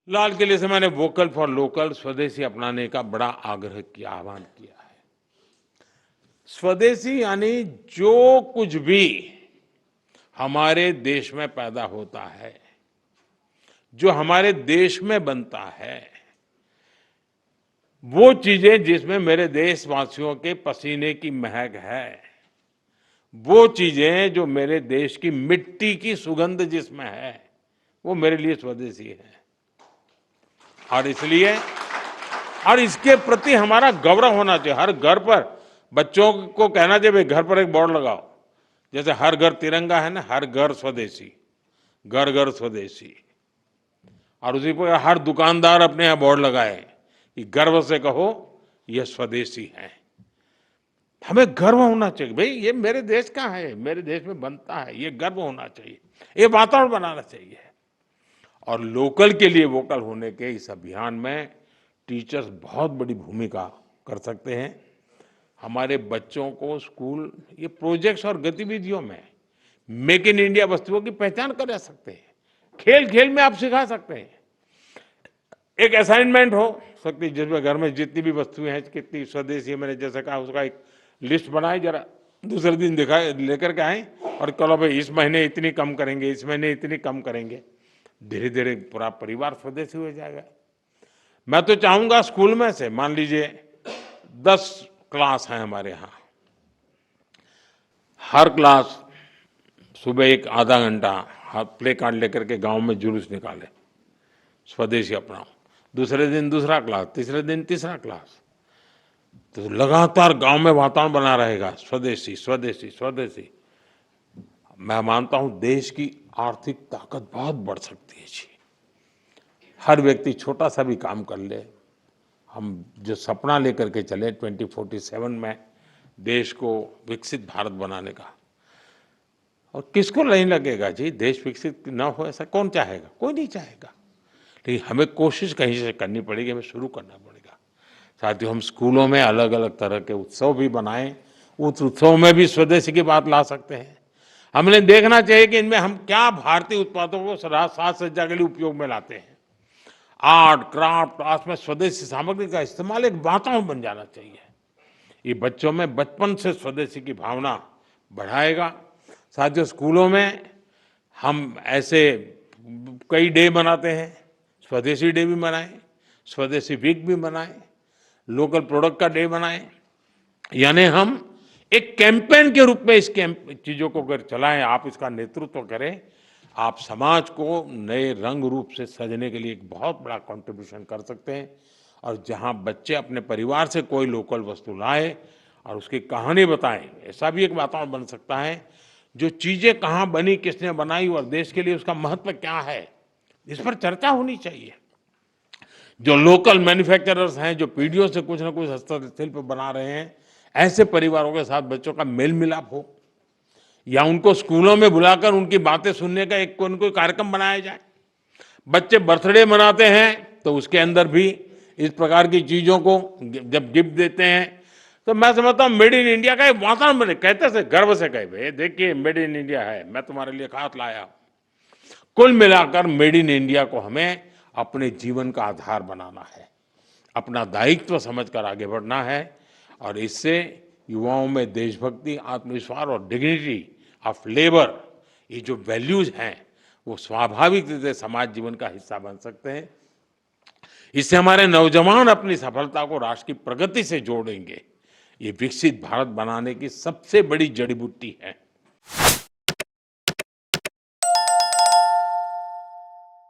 लाल किले से मैंने वोकल फॉर लोकल स्वदेशी अपनाने का बड़ा आग्रह किया, आह्वान किया है। स्वदेशी यानी जो कुछ भी हमारे देश में पैदा होता है, जो हमारे देश में बनता है, वो चीजें जिसमें मेरे देशवासियों के पसीने की महक है, वो चीजें जो मेरे देश की मिट्टी की सुगंध जिसमें है, वो मेरे लिए स्वदेशी है। और इसलिए और इसके प्रति हमारा गौरव होना चाहिए। हर घर पर बच्चों को कहना चाहिए, भाई घर पर एक बोर्ड लगाओ, जैसे हर घर तिरंगा है ना, हर घर स्वदेशी, घर घर स्वदेशी। और उसी पर हर दुकानदार अपने यहाँ बोर्ड लगाए कि गर्व से कहो ये स्वदेशी है। हमें गर्व होना चाहिए, भाई ये मेरे देश का है, मेरे देश में बनता है, ये गर्व होना चाहिए, ये वातावरण बनाना चाहिए। और लोकल के लिए वोकल होने के इस अभियान में टीचर्स बहुत बड़ी भूमिका कर सकते हैं। हमारे बच्चों को स्कूल ये प्रोजेक्ट्स और गतिविधियों में मेक इन इंडिया वस्तुओं की पहचान करा सकते हैं। खेल खेल में आप सिखा सकते हैं। एक असाइनमेंट हो सकती जिसमें घर में जितनी भी वस्तुएं हैं, कितनी स्वदेशी है, मैंने जैसे कहा उसका एक लिस्ट बनाए, जरा दूसरे दिन दिखाए लेकर के आए और चलो भाई इस महीने इतनी कम करेंगे, इस महीने इतनी कम करेंगे। धीरे धीरे पूरा परिवार स्वदेशी हो जाएगा। मैं तो चाहूंगा स्कूल में से मान लीजिए 10 क्लास हैं हमारे यहाँ, हर क्लास सुबह एक आधा घंटा प्ले कार्ड लेकर के गांव में जुलूस निकाले, स्वदेशी अपनाओ। दूसरे दिन दूसरा क्लास, तीसरे दिन तीसरा क्लास, तो लगातार गांव में वातावरण बना रहेगा स्वदेशी स्वदेशी स्वदेशी। मैं मानता हूं देश की आर्थिक ताकत बहुत बढ़ सकती है जी। हर व्यक्ति छोटा सा भी काम कर ले, हम जो सपना लेकर के चले 2047 में देश को विकसित भारत बनाने का, और किसको नहीं लगेगा जी देश विकसित न हो, ऐसा कौन चाहेगा? कोई नहीं चाहेगा। लेकिन हमें कोशिश कहीं से करनी पड़ेगी, हमें शुरू करना पड़ेगा। साथियों, हम स्कूलों में अलग अलग तरह के उत्सव भी बनाएं, उस उत्सव में भी स्वदेशी की बात ला सकते हैं। हमने देखना चाहिए कि इनमें हम क्या भारतीय उत्पादों को साज सज्जा के लिए उपयोग में लाते हैं। आर्ट क्राफ्ट, आर्ट में स्वदेशी सामग्री का इस्तेमाल एक वातावरण बन जाना चाहिए। ये बच्चों में बचपन से स्वदेशी की भावना बढ़ाएगा। साथियों, स्कूलों में हम ऐसे कई डे मनाते हैं, स्वदेशी डे भी मनाएं, स्वदेशी वीक भी मनाएं, लोकल प्रोडक्ट का डे मनाएं। यानी हम एक कैंपेन के रूप में इस चीजों को अगर चलाएं, आप इसका नेतृत्व करें, आप समाज को नए रंग रूप से सजने के लिए एक बहुत बड़ा कंट्रीब्यूशन कर सकते हैं। और जहां बच्चे अपने परिवार से कोई लोकल वस्तु लाए और उसकी कहानी बताएं, ऐसा भी एक वातावरण बन सकता है। जो चीजें कहाँ बनी, किसने बनाई और देश के लिए उसका महत्व क्या है, इस पर चर्चा होनी चाहिए। जो लोकल मैन्युफैक्चरर्स हैं, जो पीढ़ियों से कुछ ना कुछ हस्तशिल्प बना रहे हैं, ऐसे परिवारों के साथ बच्चों का मेल मिलाप हो, या उनको स्कूलों में बुलाकर उनकी बातें सुनने का एक कोई कार्यक्रम बनाया जाए। बच्चे बर्थडे मनाते हैं तो उसके अंदर भी इस प्रकार की चीजों को जब गिफ्ट देते हैं, तो मैं समझता हूँ मेड इन इंडिया का एक वातावरण बने। कहते से गर्व से कहे, भाई देखिए मेड इन इंडिया है, मैं तुम्हारे लिए खास लाया। कुल मिलाकर मेड इन इंडिया को हमें अपने जीवन का आधार बनाना है, अपना दायित्व समझकर आगे बढ़ना है। और इससे युवाओं में देशभक्ति, आत्मविश्वास और डिग्निटी ऑफ लेबर, ये जो वैल्यूज हैं, वो स्वाभाविक रूप से समाज जीवन का हिस्सा बन सकते हैं। इससे हमारे नौजवान अपनी सफलता को राष्ट्र की प्रगति से जोड़ेंगे। ये विकसित भारत बनाने की सबसे बड़ी जड़ी बूटी है।